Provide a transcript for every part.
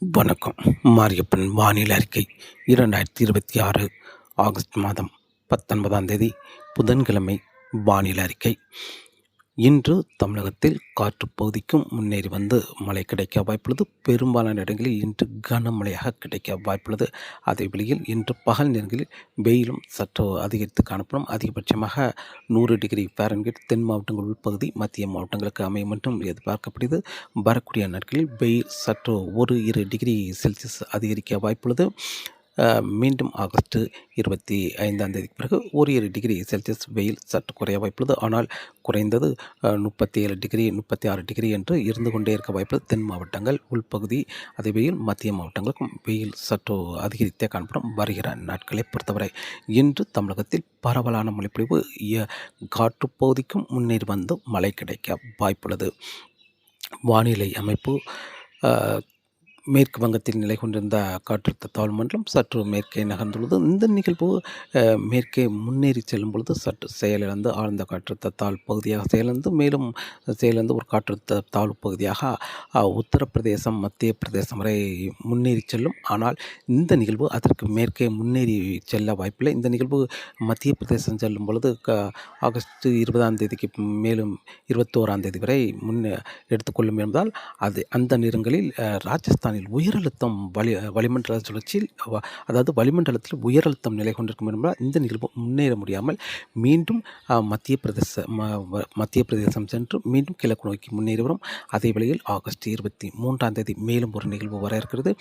வணக்கம். மாரியப்பன் வானிலை அறிக்கை 2026 ஆகஸ்ட் மாதம் 19ஆம் தேதி புதன்கிழமை வானிலை அறிக்கை. இன்று தமிழகத்தில் காற்று பகுதிக்கும் முன்னேறி வந்து மழை கிடைக்க வாய்ப்புள்ளது. பெரும்பாலான இடங்களில் இன்று கனமழையாக கிடைக்க வாய்ப்புள்ளது. அதே வேளையில் இன்று பகல் நேரங்களில் வெயிலும் சற்று அதிகரித்து காணப்படும். அதிகபட்சமாக 100°F தென் மாவட்டங்கள் உள்பகுதி மத்திய மாவட்டங்களுக்கு அமையும் என்றும் எதிர்பார்க்கப்படுகிறது. வரக்கூடிய நாட்களில் வெயில் சற்று 1-2°C அதிகரிக்க வாய்ப்புள்ளது. மீண்டும் ஆகஸ்ட் 25ஆம் தேதிக்கு பிறகு 1-2°C வெயில் சற்று குறைய வாய்ப்புள்ளது. ஆனால் குறைந்தது 37°, 36° என்று இருந்து கொண்டே இருக்க வாய்ப்புள்ளது. தென் மாவட்டங்கள் உள்பகுதி அதே வெயில் மத்திய மாவட்டங்களுக்கும் வெயில் சற்று அதிகரித்தே காணப்படும். வருகிற நாட்களை பொறுத்தவரை இன்று தமிழகத்தில் பரவலான மழைப்பொழிவு, காற்றுப்பகுதிக்கும் முன்னேறி வந்து மழை கிடைக்க வாய்ப்புள்ளது. வானிலை அமைப்பு மேற்கு வங்கத்தில் நிலை கொண்டிருந்த காற்றழுத்த தாழ்வு மண்டலம் சற்று மேற்கே நகர்ந்துள்ளது. இந்த நிகழ்வு மேற்கே முன்னேறி செல்லும் பொழுது சற்று செயலிழந்து ஆழ்ந்த காற்றழுத்த தாழ்வு பகுதியாக செயலிழந்து ஒரு காற்றழுத்த தாழ்வு பகுதியாக உத்தரப்பிரதேசம் மத்திய பிரதேசம் வரை முன்னேறி செல்லும். ஆனால் இந்த நிகழ்வு அதற்கு மேற்கே முன்னேறி செல்ல வாய்ப்பில்லை. இந்த நிகழ்வு மத்திய பிரதேசம் செல்லும் பொழுது ஆகஸ்ட் 20ஆம் தேதிக்கு மேலும் 21ஆம் தேதி வரை எடுத்துக்கொள்ளும் என்பதால் அந்த நேரங்களில் ராஜஸ்தானில் உயரழுத்தம் வளிமண்டல சுழற்சியில் அதாவது வளிமண்டலத்தில் உயரழுத்தம் நிலை கொண்டிருக்கும் என்பதால் இந்த நிகழ்வு முன்னேற முடியாமல் மீண்டும் மத்திய பிரதேசம் சென்று மீண்டும் கிழக்கு நோக்கி முன்னேறி வரும். அதே வேளையில் ஆகஸ்ட் 23ஆம் தேதி மேலும் ஒரு நிகழ்வு வர இருக்கிறது.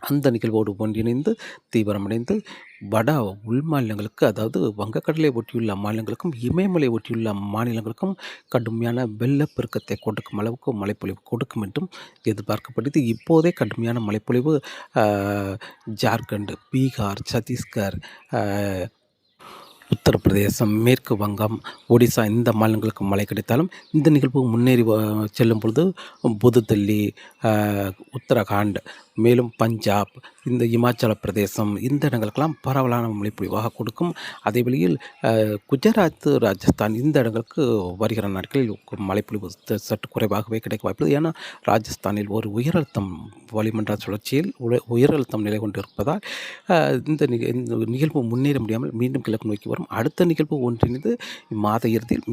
அந்த நிகழ்வோடு ஒன்றிணைந்து தீவிரமடைந்து வட உள் மாநிலங்களுக்கு, அதாவது வங்கக்கடலை ஒட்டியுள்ள மாநிலங்களுக்கும் இமயமலை ஒட்டியுள்ள மாநிலங்களுக்கும் கடுமையான வெள்ளப்பெருக்கத்தை கொடுக்கும் அளவுக்கு மழைப்பொழிவு கொடுக்கும் என்றும் எதிர்பார்க்கப்படுது. இப்போதே கடுமையான மழைப்பொழிவு ஜார்க்கண்ட், பீகார், சத்தீஸ்கர், உத்தரப்பிரதேசம், மேற்கு வங்கம், ஒடிசா இந்த மாநிலங்களுக்கு மழை கிடைத்தாலும் இந்த நிகழ்வு முன்னேறி செல்லும் பொழுது புதுதில்லி, உத்தரகாண்ட், மேலும் பஞ்சாப், இந்த இமாச்சல பிரதேசம் இந்த இடங்களுக்கெல்லாம் பரவலான மழைப்பொழிவாக கொடுக்கும். அதே வேளையில் குஜராத், ராஜஸ்தான் இந்த இடங்களுக்கு வருகிற நாட்களில் மழைப்பொழிவு சற்று குறைவாகவே கிடைக்க வாய்ப்புள்ளது. ஏன்னா ராஜஸ்தானில் ஒரு உயரழுத்தம் வளிமண்டல சுழற்சியில் உயரழுத்தம் நிலை கொண்டிருப்பதால் இந்த நிகழ்வு முன்னேற முடியாமல் மீண்டும் கிழக்கு நோக்கி வரும். அடுத்த நிகழ்வு ஒன்றிணைந்து மாத இறுதியில்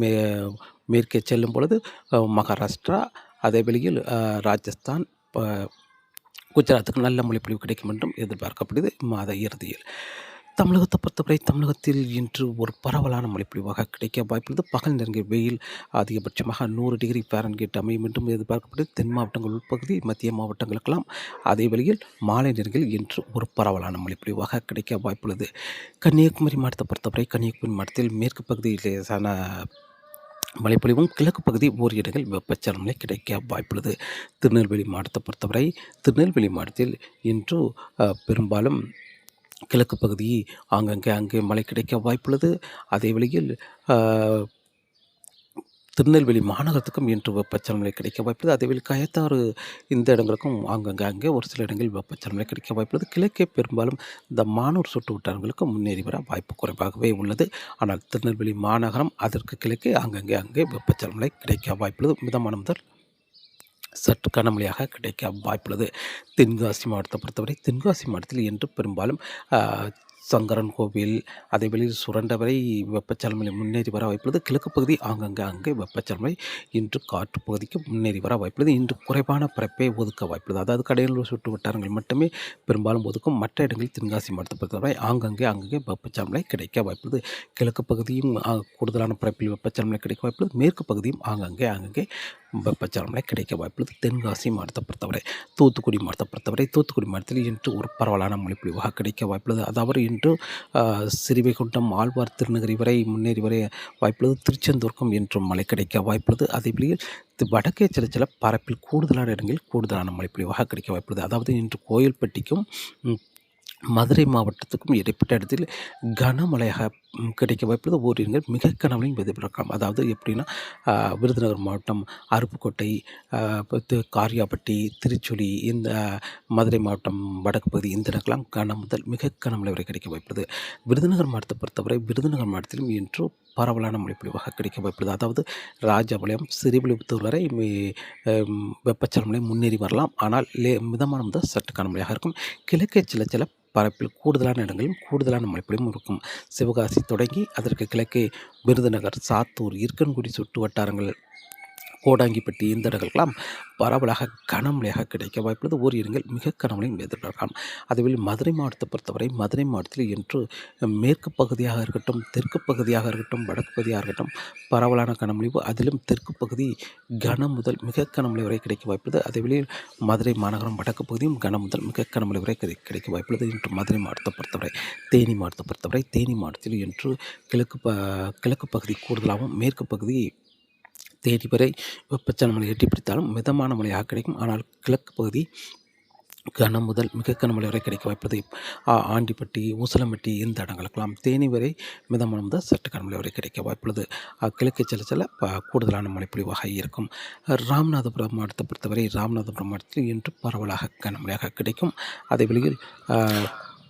மேற்கே செல்லும் பொழுது மகாராஷ்டிரா, அதே வேளையில் ராஜஸ்தான், குஜராத்துக்கு நல்ல மழைப்பொழிவு கிடைக்கும் என்றும் எதிர்பார்க்கப்படுது. மாத இறுதியில் தமிழகத்தை பொறுத்தவரை தமிழகத்தில் இன்று ஒரு பரவலான மழைப்பொழிவாக கிடைக்க வாய்ப்புள்ளது. பகல் நேரங்களில் வெயில் அதிகபட்சமாக 100°F அமையும் என்றும் எதிர்பார்க்கப்படுது. தென் மாவட்டங்கள் உட்பகுதி மத்திய மாவட்டங்களுக்கெல்லாம். அதே வேளையில் மாலை நேரங்களில் இன்று ஒரு பரவலான மழைப்பொழிவாக கிடைக்க வாய்ப்புள்ளது. கன்னியாகுமரி மாவட்டத்தை பொறுத்தவரை கன்னியாகுமரி மாவட்டத்தில் மேற்கு பகுதியில் லேசான மழைப்பொழிவும் கிழக்கு பகுதி ஓர் இடங்கள் வெப்பச்சலனை கிடைக்க வாய்ப்புள்ளது. திருநெல்வேலி மாவட்டத்தை பொறுத்தவரை திருநெல்வேலி மாவட்டத்தில் இன்று பெரும்பாலும் கிழக்கு பகுதி அங்கே மழை கிடைக்க வாய்ப்புள்ளது. அதே வேளையில் திருநெல்வேலி மாநகரத்துக்கும் இன்று வெப்பச்சலனை கிடைக்க வாய்ப்புள்ளது. அதேவேளை கயத்தாறு இந்த இடங்களுக்கும் அங்கே ஒரு சில இடங்களில் வெப்பச்சலனை கிடைக்க வாய்ப்புள்ளது. கிழக்கே பெரும்பாலும் இந்த மானூர் சுற்று வட்டாரங்களுக்கு முன்னேறி வர வாய்ப்பு குறைவாகவே உள்ளது. ஆனால் திருநெல்வேலி மாநகரம் அதற்கு கிழக்கே அங்கே வெப்பச்சலனை கிடைக்க வாய்ப்புள்ளது. மிதமான முதல் சற்று கனமழையாக கிடைக்க வாய்ப்புள்ளது. தென்காசி மாவட்டத்தை பொறுத்தவரை தென்காசி மாவட்டத்தில் இன்று பெரும்பாலும் சங்கரன் கோவில், அதே வேளையில் சுரண்ட வரை வெப்பச்சலனை முன்னேறி வர வாய்ப்புள்ளது. கிழக்கு பகுதி அங்கே வெப்பச்சலனை இன்று காற்று பகுதிக்கு முன்னேறி வர வாய்ப்புள்ளது. இன்று குறைவான பரப்பை ஒதுக்க வாய்ப்புள்ளது. அதாவது கடையலூர் சுற்று வட்டாரங்கள் மட்டுமே பெரும்பாலும் ஒதுக்கும். மற்ற இடங்களில் தென்காசி மாவட்டத்தை பொறுத்தவரை அங்கே வெப்பச்சலனை கிடைக்க வாய்ப்புள்ளது. கிழக்கு பகுதியும் கூடுதலான பரப்பில் வெப்பச்சலனை கிடைக்க வாய்ப்புள்ளது. மேற்கு பகுதியும் அங்கே வெப்பச்சலனை கிடைக்க வாய்ப்புள்ளது. தென்காசி மாவட்டத்தை பொறுத்தவரை தூத்துக்குடி மாவட்டத்தில் இன்று ஒரு பரவலான மழைப்பொழிவாக கிடைக்க வாய்ப்புள்ளது. அதாவது இன்று ஸ்ரீவைகுண்டம், ஆழ்வார் திருநகரி வரை முன்னேறி வர வாய்ப்புள்ளது. திருச்செந்தூருக்கும் இன்று மழை கிடைக்க வாய்ப்புள்ளது. அதே வேளையில் வடக்கே சில பரப்பில் கூடுதலான இடங்களில் கூடுதலான மழைப்பொழிவாக கிடைக்க வாய்ப்புள்ளது. அதாவது இன்று கோயில்பட்டிக்கும் மதுரை மாவட்டத்துக்கும் இடைப்பட்ட இடத்தில் கனமழையாக கிடைக்க வாய்ப்புள்ளது. ஓரிரு இடங்கள் மிக கனமழையும் எதிர்பார்க்கலாம். அதாவது எப்படின்னா விருதுநகர் மாவட்டம் அருப்புக்கோட்டை, காரியாபட்டி, திருச்சுழி, இந்த மதுரை மாவட்டம் வடக்கு பகுதி இந்த இடங்கள்லாம் கன முதல் மிக கனமழை வரை கிடைக்க வாய்ப்புள்ளது. விருதுநகர் மாவட்டத்தை பொறுத்தவரை விருதுநகர் மாவட்டத்திலும் இன்று பரவலான மழை பொழிவாக கிடைக்க வாய்ப்புள்ளது. அதாவது ராஜபாளையம், ஸ்ரீவில்லிபுத்தூர் வரை வெப்பச்சலமலை முன்னேறி வரலாம். ஆனால் மிதமான முதல் சற்று கனமழையாக இருக்கும். கிழக்கே சில சில பரப்பில் கூடுதலான இடங்களில் கூடுதலான மழைப்பொழிவும் இருக்கும். சிவகாசி தொடங்கி அதற்கு கிழக்கே விருதுநகர், சாத்தூர், இருக்கன்குடி சுற்று வட்டாரங்கள், கோடாங்கிப்பட்டி இந்த இடங்களுக்கெல்லாம் பரவலாக கனமழையாக கிடைக்க வாய்ப்புள்ளது. ஓரிரு இடங்கள் மிக கனமழையும் எதிர்பார்க்கலாம். அதுவில் மதுரை மாவட்டத்தை பொறுத்தவரை மதுரை மாவட்டத்தில் இன்று மேற்கு பகுதியாக இருக்கட்டும், தெற்கு பகுதியாக இருக்கட்டும், வடக்கு பகுதியாக இருக்கட்டும் பரவலான கனமழைவு, அதிலும் தெற்கு பகுதி கனம் முதல் மிக கனமழை வரை கிடைக்க வாய்ப்புள்ளது. அதேவேளையில் மதுரை மாநகரம் வடக்கு பகுதியும் கனம் முதல் மிக கனமழை வரை கிடைக்க வாய்ப்புள்ளது. இன்று மதுரை மாவட்டத்தை பொறுத்தவரை தேனி மாவட்டத்தை பொறுத்தவரை தேனி மாவட்டத்தில் இன்று கிழக்கு பகுதி கூடுதலாகவும் மேற்கு பகுதி தேனி வரை வெப்பச்சலமலை எட்டி பிடித்தாலும் மிதமான மழையாக கிடைக்கும். ஆனால் கிழக்கு பகுதி கனம் முதல் மிக கனமழை வரை கிடைக்க வாய்ப்புள்ளது. ஆண்டிப்பட்டி, ஊசலம்பட்டி இந்த இடங்களுக்கெல்லாம் தேனி வரை மிதமான முதல் சற்று கனமழை வரை கிடைக்க வாய்ப்புள்ளது. கிழக்கு சில சில கூடுதலான மழைப்பொழிவாக இருக்கும். ராமநாதபுரம் மாவட்டத்தை பொறுத்தவரை ராமநாதபுரம் மாவட்டத்தில் இன்று பரவலாக கனமழையாக கிடைக்கும். அதே வேளையில்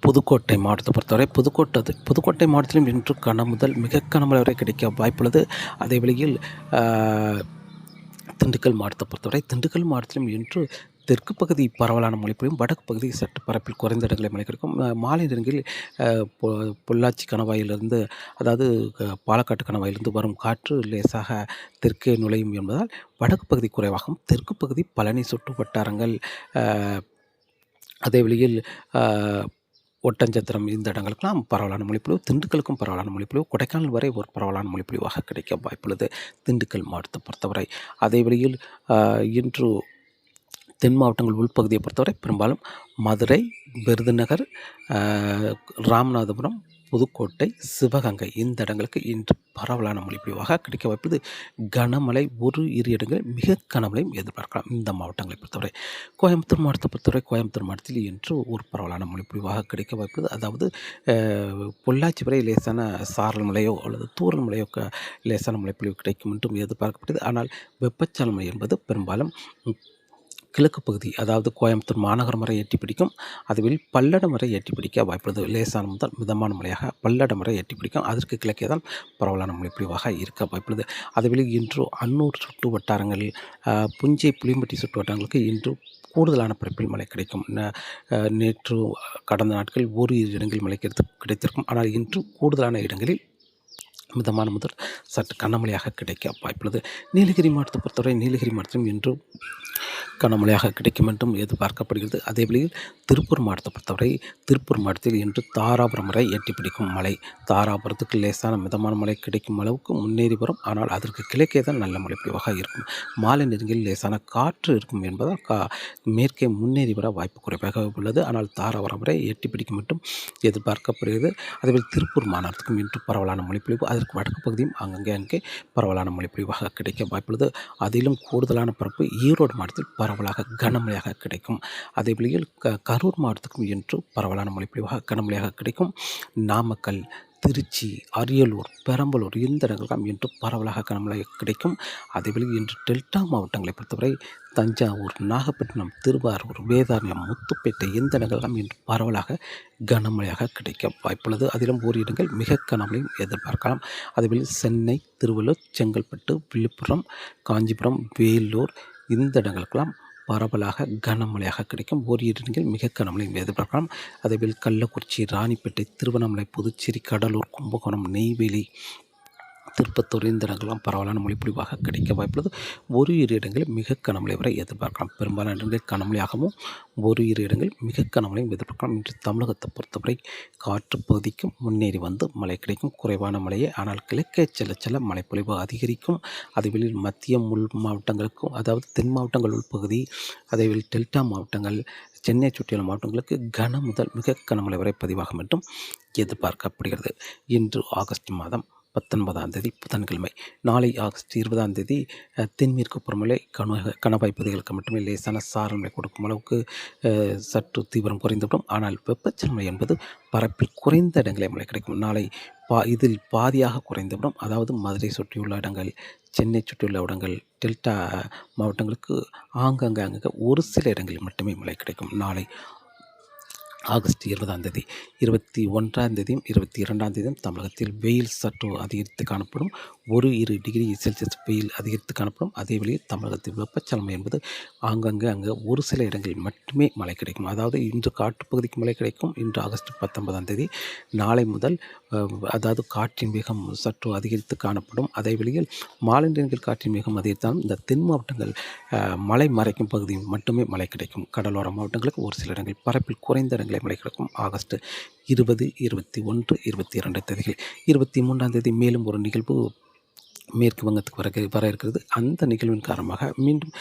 புதுக்கோட்டை மாவட்டத்தை பொறுத்தவரை புதுக்கோட்டை மாவட்டத்திலும் இன்று கன முதல் மிக கனமழை வரை கிடைக்க வாய்ப்புள்ளது. அதே வேளையில் திண்டுக்கல் மாவட்டத்தை பொறுத்தவரை திண்டுக்கல் மாவட்டத்திலும் இன்று தெற்கு பகுதி பரவலான மழைப்பொழிவும் வடக்கு பகுதி சற்று பரப்பில் குறைந்த இடங்களில் மழை கிடைக்கும். மாலை நேரங்களில் பொள்ளாச்சி கணவாயிலிருந்து, அதாவது பாலக்காட்டு கணவாயிலிருந்து வரும் காற்று லேசாக தெற்கே நுழையும் என்பதால் வடக்கு பகுதி குறைவாகவும் தெற்கு பகுதி பழனி சுற்று வட்டாரங்கள், அதே வழியில் ஒட்டஞ்சத்திரம் இந்த இடங்களுக்கெல்லாம் பரவலான மழைப்பொழிவு, திண்டுக்கலுக்கும் பரவலான மழைப்பொழிவு, கொடைக்கானல் வரை ஒரு பரவலான மழைப்பொழிவாக கிடைக்க வாய்ப்புள்ளது திண்டுக்கல் மாவட்டத்தை பொறுத்தவரை. அதே வழியில் இன்று தென் மாவட்டங்கள் உள்பகுதியை பொறுத்தவரை பெரும்பாலும் மதுரை, விருதுநகர், ராமநாதபுரம், புதுக்கோட்டை, சிவகங்கை இந்த இடங்களுக்கு இன்று பரவலான மழைப்பொழிவாக கிடைக்க வாய்ப்புள்ளது. கனமழை ஒரு இரு இடங்களில் மிக கனமழையும் எதிர்பார்க்கலாம் இந்த மாவட்டங்களை பொறுத்தவரை. கோயம்புத்தூர் மாவட்டத்தை பொறுத்தவரை கோயம்புத்தூர் மாவட்டத்தில் இன்று ஒரு பரவலான மழைப்பொழிவாக கிடைக்க வாய்ப்புள்ளது. அதாவது பொள்ளாச்சி வரை லேசான சாரல் மழையோ அல்லது தூறல் மழையோ லேசான மழைப்பொழிவு கிடைக்கும் என்றும் எதிர்பார்க்கப்படுது. ஆனால் வெப்பச்சலமழை என்பது பெரும்பாலும் கிழக்கு பகுதி, அதாவது கோயம்புத்தூர் மாநகரம் வரை எட்டி பிடிக்கும். அதுவில் பல்லடம் வரை எட்டி பிடிக்க வாய்ப்புள்ளது. லேசான முதல் மிதமான மழையாக பல்லடம் வரை எட்டி பிடிக்கும். அதற்கு கிழக்கே தான் பரவலான மழைப்பொழிவாக இருக்க வாய்ப்புள்ளது. அதுவில் இன்று அன்னூர் சுற்று வட்டாரங்கள், புஞ்சை, புளியம்பட்டி சுற்று வட்டாரங்களுக்கு இன்று கூடுதலான பரப்பில் மழை கிடைக்கும். நேற்று கடந்த நாட்கள் ஒரு இரு இடங்களில் மழை கிடைத்திருக்கும். ஆனால் இன்று கூடுதலான இடங்களில் மிதமான முதல் சற்று கனமழையாக கிடைக்க வாய்ப்புள்ளது. நீலகிரி மாவட்டத்தை பொறுத்தவரை நீலகிரி மாவட்டத்திலும் இன்று கனமழையாக கிடைக்கும் என்றும் எதிர்பார்க்கப்படுகிறது. அதே வழியில் திருப்பூர் மாவட்டத்தை பொறுத்தவரை திருப்பூர் மாவட்டத்தில் இன்று தாராபுரம் வரை எட்டி பிடிக்கும் மழை. தாராபுரத்துக்கு லேசான மிதமான மழை கிடைக்கும் அளவுக்கு முன்னேறி வரும். ஆனால் அதற்கு கிழக்கே தான் நல்ல மழை பொழிவாக இருக்கும். மாலை நேரங்களில் லேசான காற்று இருக்கும் என்பதால் மேற்கே முன்னேறி வர வாய்ப்பு குறைவாக உள்ளது. ஆனால் தாராபுரம் வரை எட்டி பிடிக்கும் என்றும் எதிர்பார்க்கப்படுகிறது. அதேபோல் திருப்பூர் மாநகரத்துக்கும் இன்று பரவலான மழைப்பொழிவு, அதற்கு வடக்கு பகுதியும் அங்கே பரவலான மழைப்பொழிவாக கிடைக்க வாய்ப்புள்ளது. அதிலும் கூடுதலான பரப்பு ஈரோடு மாவட்டத்தில் பரவலாக கனமழையாக கிடைக்கும். அதே வழியில் கரூர் மாவட்டத்துக்கும் இன்று பரவலான மழைப்பொழிவாக கனமழையாக கிடைக்கும். நாமக்கல், திருச்சி, அரியலூர், பெரம்பலூர் இந்த இடங்களுக்கெல்லாம் இன்று பரவலாக கனமழை கிடைக்கும். அதேவேளை இன்று டெல்டா மாவட்டங்களை பொறுத்தவரை தஞ்சாவூர், நாகப்பட்டினம், திருவாரூர், வேதாரண்யம், முத்துப்பேட்டை இந்த இடங்களெல்லாம் இன்று பரவலாக கனமழையாக கிடைக்க வாய்ப்புள்ளது. அதிலும் ஓர் இடங்கள் மிக கனமழையும் எதிர்பார்க்கலாம். அதேவேளை சென்னை, திருவள்ளூர், செங்கல்பட்டு, விழுப்புரம், காஞ்சிபுரம், வேலூர் இந்த இடங்களுக்கெல்லாம் பரவலாக கனமழையாக கிடைக்கும். ஓரிரு இடங்கள் மிக கனமழையும் எதிர்பார்க்கலாம். அதேபோல் கள்ளக்குறிச்சி, ராணிப்பேட்டை, திருவண்ணாமலை, புதுச்சேரி, கடலூர், கும்பகோணம், நெய்வேலி, திருப்பத்தூர் இந்த இடங்கள்லாம் பரவலான மழைப்பொழிவாக கிடைக்க வாய்ப்புள்ளது. ஒரு இரு இடங்களில் மிக கனமழை வரை எதிர்பார்க்கலாம். பெரும்பாலான இடங்களில் கனமழையாகவும் ஒரு இரு இடங்களில் மிக கனமழையும் எதிர்பார்க்கலாம். இன்று தமிழகத்தை பொறுத்தவரை காற்று பகுதிக்கும் முன்னேறி வந்து மழை கிடைக்கும். குறைவான மழையே, ஆனால் கிழக்கே செல்ல மழைப்பொழிவு அதிகரிக்கும். அதேவேளை மத்திய உள் மாவட்டங்களுக்கும், அதாவது தென் மாவட்டங்கள் உள்பகுதி, அதேவேளை டெல்டா மாவட்டங்கள், சென்னை சுற்றியுள்ள மாவட்டங்களுக்கு கன முதல் மிக கனமழை வரை பதிவாகும் என்றும் எதிர்பார்க்கப்படுகிறது. இன்று ஆகஸ்ட் மாதம் 19ஆம் தேதி புதன்கிழமை. நாளை ஆகஸ்ட் 20ஆம் தேதி தென்மேற்கு பருவமழை கணவாய் பகுதிகளுக்கு மட்டுமே லேசான சாரல் மழை கொடுக்கும் அளவுக்கு சற்று தீவிரம் குறைந்துவிடும். ஆனால் வெப்பச்சலனம் என்பது பரப்பில் குறைந்த இடங்களே மழை கிடைக்கும். நாளை இதில் பாதியாக குறைந்துவிடும். அதாவது மதுரை சுற்றியுள்ள இடங்கள், சென்னை சுற்றியுள்ள இடங்கள், டெல்டா மாவட்டங்களுக்கு ஆங்காங்கே ஒரு சில இடங்களில் மட்டுமே மழை கிடைக்கும். நாளை ஆகஸ்ட் 20ஆம் தேதி 21ஆம் தேதியும் 22ஆம் தேதியும் தமிழகத்தில் வெயில் சற்று அதிகரித்து காணப்படும். 1-2 டிகிரி செல்சியஸ் வெயில் அதிகரித்து காணப்படும். அதே வேளையில் தமிழகத்தில் வெப்பச்சலனம் என்பது அங்கே ஒரு சில இடங்களில் மட்டுமே மழை கிடைக்கும். அதாவது இன்று காட்டுப்பகுதிக்கு மழை கிடைக்கும். இன்று ஆகஸ்ட் 19ஆம் தேதி. நாளை முதல் அதாவது காற்றின் வேகம் சற்று அதிகரித்து காணப்படும். அதே வேளையில் மாலை நேரங்களில் காற்றின் வேகம் அதிகரித்தாலும் இந்த தென் மாவட்டங்கள் மலை மறைக்கும் பகுதியில் மட்டுமே மழை கிடைக்கும். கடலோர மாவட்டங்களுக்கு ஒரு சில இடங்கள் பரப்பில் குறைந்த இடங்களை மழை கிடைக்கும். ஆகஸ்ட் 20, 21, 22 தேதிகள். 23ஆம் தேதி மேலும் ஒரு நிகழ்வு மேற்கு வங்கத்துக்கு வர இருக்கிறது. அந்த நிகழ்வின் காரணமாக மீண்டும்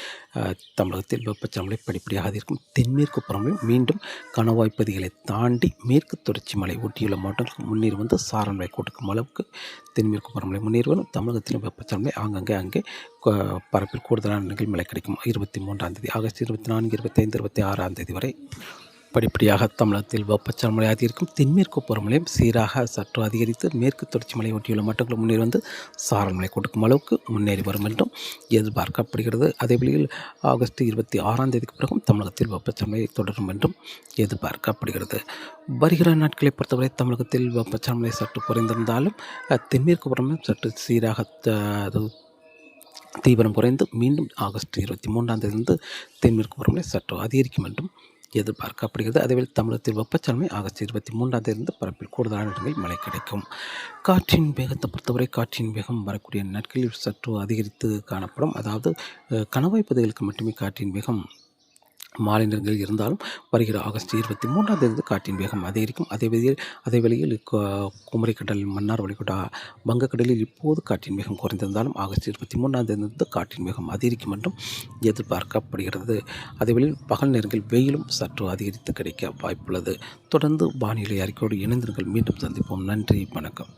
தமிழகத்தில் வெப்பச்சலனம் படிப்படியாக அதிகரிக்கும். தென்மேற்கு பருவமழை மீண்டும் கணவாய் பகுதிகளை தாண்டி மேற்கு தொடர்ச்சி மலை ஒட்டியுள்ள மாவட்டங்களுக்கு முன்னேறி வந்து சாரல் மழை கொடுக்கும் அளவுக்கு தென்மேற்கு பருவமழை முன்னேறி வரும். தமிழகத்திலும் வெப்பச்சலனம் அங்கே பரப்பில் கூடுதலான நிகழ்வு மழை கிடைக்கும். 23ஆம் தேதி ஆகஸ்ட் 24, 25, 26ஆம் தேதி வரை படிப்படியாக தமிழகத்தில் வெப்பச்சலன மழை அதிகரிக்கும். தென்மேற்கு பருவமழையும் சீராக சற்று அதிகரித்து மேற்கு தொடர்ச்சி மலை ஒட்டியுள்ள மாவட்டங்கள் முன்னேறி வந்து சாரல் மழை கொடுக்கும் அளவுக்கு முன்னேறி வரும் என்றும் எதிர்பார்க்கப்படுகிறது. அதே வேளையில் ஆகஸ்ட் 26ஆம் தேதிக்கு பிறகும் தமிழகத்தில் வெப்பச்சலன மழை தொடரும் என்றும் எதிர்பார்க்கப்படுகிறது. வருகிற நாட்களை பொறுத்தவரை தமிழகத்தில் வெப்பச்சலன மழை சற்று குறைந்திருந்தாலும் தென்மேற்கு பருவமழை சற்று சீராக தீவிரம் குறைந்து மீண்டும் ஆகஸ்ட் 23ஆம் தேதியிலிருந்து தென்மேற்கு பருவமழை சற்று அதிகரிக்கும் என்றும் எதிர்பார்க்கப்படுகிறது. அதேவேளை தமிழகத்தில் வெப்பச்சலனை ஆகஸ்ட் 23ஆம் தேதியிலிருந்து பரப்பில் கூடுதலான இடங்களில் மழை கிடைக்கும். காற்றின் வேகத்தை பொறுத்தவரை காற்றின் வேகம் வரக்கூடிய நாட்களில் சற்று அதிகரித்து காணப்படும். அதாவது கணவாய் பகுதிகளுக்கு மட்டுமே காற்றின் வேகம் மாலை நேரங்களில் இருந்தாலும் வருகிற ஆகஸ்ட் 23ஆம் தேதி காற்றின் வேகம் அதிகரிக்கும். அதே வேளையில் குமரிக்கடல், மன்னார் வளைகுடா, வங்கக்கடலில் இப்போது காற்றின் வேகம் குறைந்திருந்தாலும் ஆகஸ்ட் 23ஆம் தேதியிலிருந்து காற்றின் வேகம் அதிகரிக்கும் என்றும் எதிர்பார்க்கப்படுகிறது. அதேவேளையில் பகல் நேரங்களில் வெயிலும் சற்று அதிகரித்து கிடைக்க வாய்ப்புள்ளது. தொடர்ந்து வானிலை அறிக்கையோடு இணைந்திருங்கள். மீண்டும் சந்திப்போம். நன்றி, வணக்கம்.